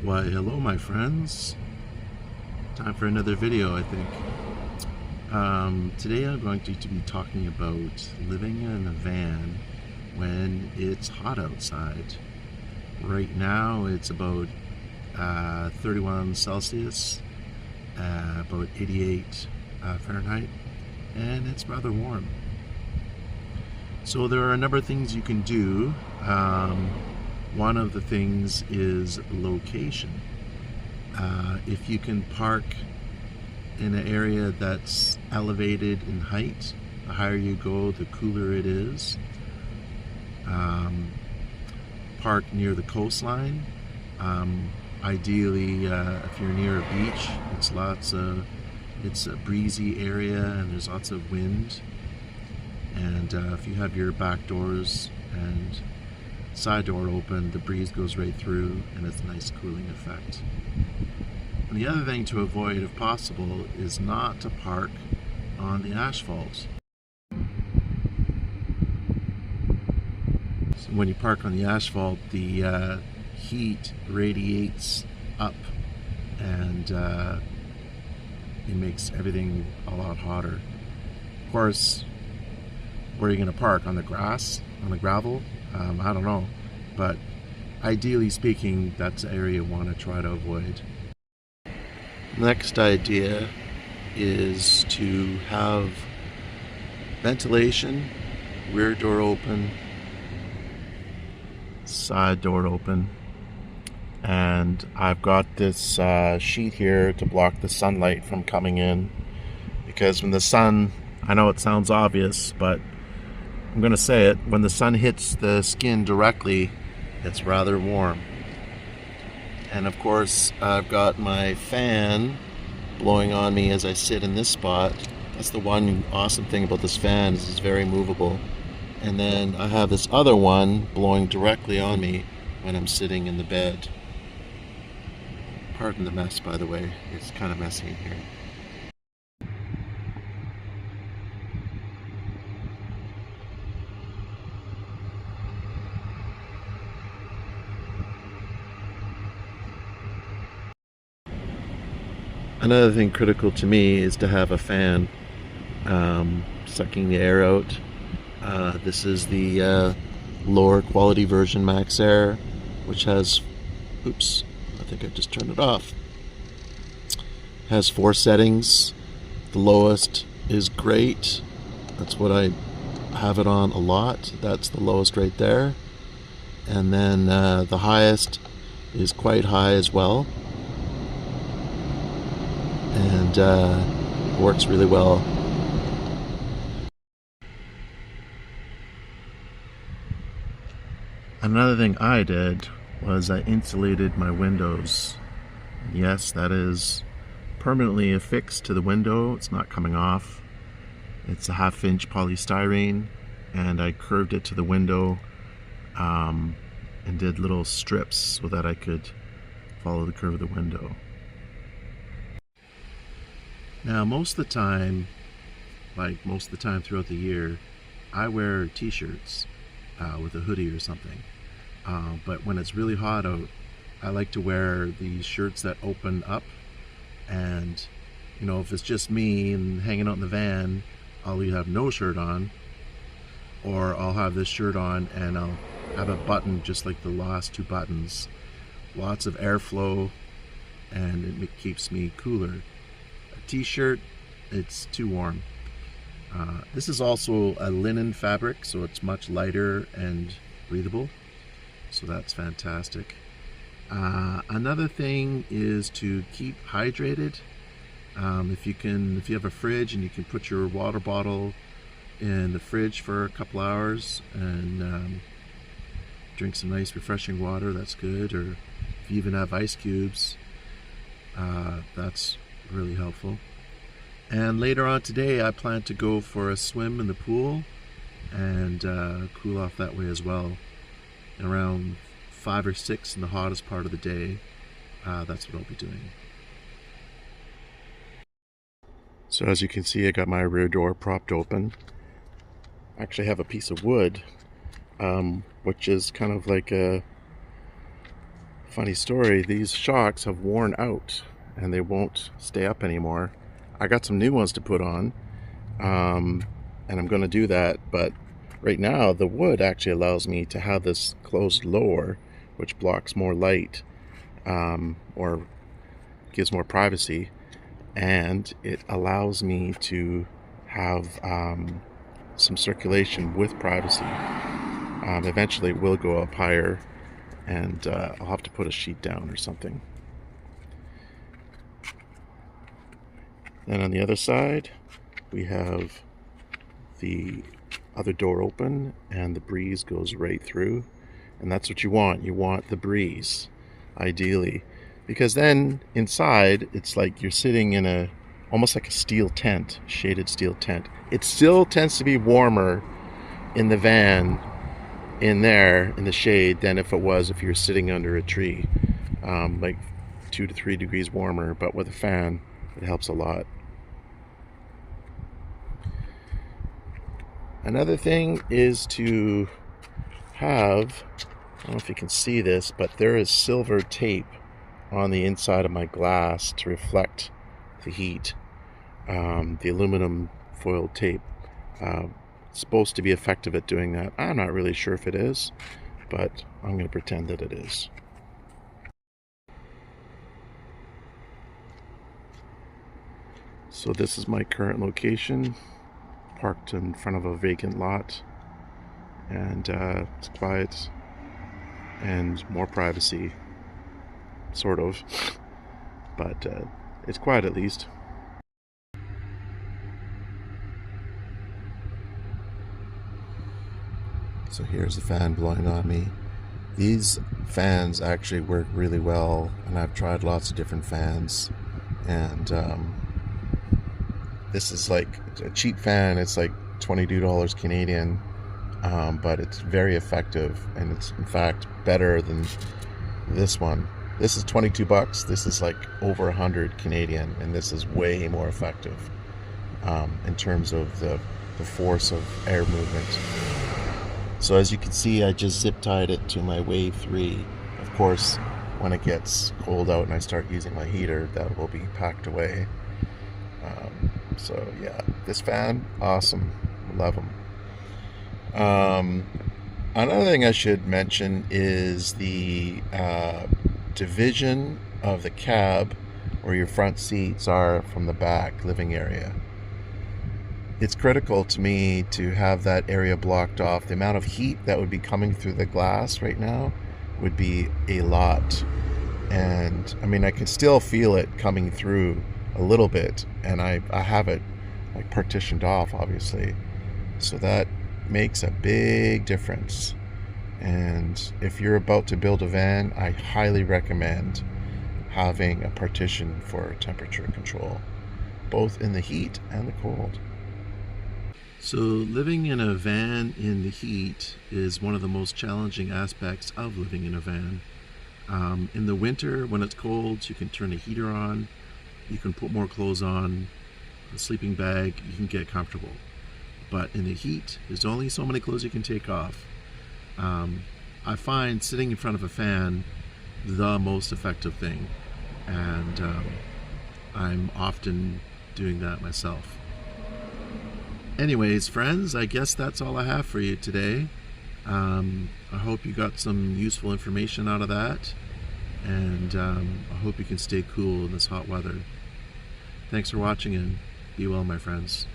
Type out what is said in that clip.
Why, hello my friends. Time for another video, I think. Today I'm going to be talking about living in a van when it's hot outside. Right now it's about 31 Celsius, about 88 Fahrenheit, and it's rather warm. So there are a number of things you can do. One of the things is location. If you can park in an area that's elevated in height, the higher you go, the cooler it is. Park near the coastline. Ideally, if you're near a beach, it's a breezy area and there's lots of wind. And if you have your back doors and side door open, the breeze goes right through and it's a nice cooling effect. And the other thing to avoid, if possible, is not to park on the asphalt. So when you park on the asphalt, the heat radiates up and it makes everything a lot hotter. Of course, where are you going to park? On the grass? On the gravel? I don't know. But ideally speaking, that's an area you want to try to avoid. Next idea is to have ventilation, rear door open, side door open. And I've got this sheet here to block the sunlight from coming in. Because when the sun, I know it sounds obvious, but I'm going to say it, when the sun hits the skin directly, it's rather warm. And of course, I've got my fan blowing on me as I sit in this spot. That's the one awesome thing about this fan, is it's very movable. And then I have this other one blowing directly on me when I'm sitting in the bed. Pardon the mess, by the way. It's kind of messy in here. Another thing critical to me is to have a fan sucking the air out. This is the lower quality version Max Air, which has, oops, I think I just turned it off. Has 4 settings. The lowest is great. That's what I have it on a lot. That's the lowest right there. And then the highest is quite high as well. And works really well. Another thing I did was I insulated my windows. Yes, that is permanently affixed to the window. It's not coming off. It's a 1/2 inch polystyrene, and I curved it to the window and did little strips so that I could follow the curve of the window. Now, most of the time, like most of the time throughout the year, I wear t-shirts with a hoodie or something. But when it's really hot out, I like to wear these shirts that open up. And, you know, if it's just me and hanging out in the van, I'll either have no shirt on, or I'll have this shirt on and I'll have a button just like the last 2 buttons. Lots of airflow, and it keeps me cooler. T-shirt, it's too warm. This is also a linen fabric, so it's much lighter and breathable, so that's fantastic. Another thing is to keep hydrated. If you have a fridge and you can put your water bottle in the fridge for a couple hours and drink some nice refreshing water, that's good. Or if you even have ice cubes, that's really helpful. And later on today, I plan to go for a swim in the pool and cool off that way as well. And around 5 or 6 in the hottest part of the day, that's what I'll be doing. So as you can see, I got my rear door propped open. I actually have a piece of wood, which is kind of like a Funny story, these shocks have worn out and they won't stay up anymore. I got some new ones to put on, and I'm going to do that, but right now the wood actually allows me to have this closed lower, which blocks more light, or gives more privacy, and it allows me to have some circulation with privacy. Eventually it will go up higher, and I'll have to put a sheet down or something. Then on the other side we have the other door open and the breeze goes right through, and that's what you want. You want the breeze, ideally, because then inside it's like you're sitting in a almost like a steel tent, shaded steel tent. It still tends to be warmer in the van in there in the shade than if you're sitting under a tree, like 2 to 3 degrees warmer, but with a fan it helps a lot. Another thing is to have, I don't know if you can see this, but there is silver tape on the inside of my glass to reflect the heat. The aluminum foil tape. Supposed to be effective at doing that. I'm not really sure if it is, but I'm going to pretend that it is. So this is my current location, parked in front of a vacant lot, and it's quiet and more privacy, sort of, but it's quiet at least. So here's the fan blowing on me. These fans actually work really well, and I've tried lots of different fans, and this is like a cheap fan. It's like $22 Canadian, but it's very effective, and it's in fact better than this one. This is 22 bucks. This is like over 100 Canadian, and this is way more effective in terms of the force of air movement. So as you can see, I just zip tied it to my Wave 3. Of course, when it gets cold out and I start using my heater, that will be packed away. So yeah, this fan, awesome, love them. Another thing I should mention is the division of the cab where your front seats are from the back living area. It's critical to me to have that area blocked off. The amount of heat that would be coming through the glass right now would be a lot. And I mean, I can still feel it coming through a little bit, and I have it like partitioned off, obviously. So that makes a big difference. And if you're about to build a van, I highly recommend having a partition for temperature control, both in the heat and the cold. So living in a van in the heat is one of the most challenging aspects of living in a van. In the winter, when it's cold, you can turn the heater on, you can put more clothes on, a sleeping bag, you can get comfortable. But in the heat, there's only so many clothes you can take off. I find sitting in front of a fan the most effective thing, and I'm often doing that myself. Anyways, friends, I guess that's all I have for you today. I hope you got some useful information out of that, and I hope you can stay cool in this hot weather. Thanks for watching, and be well, my friends.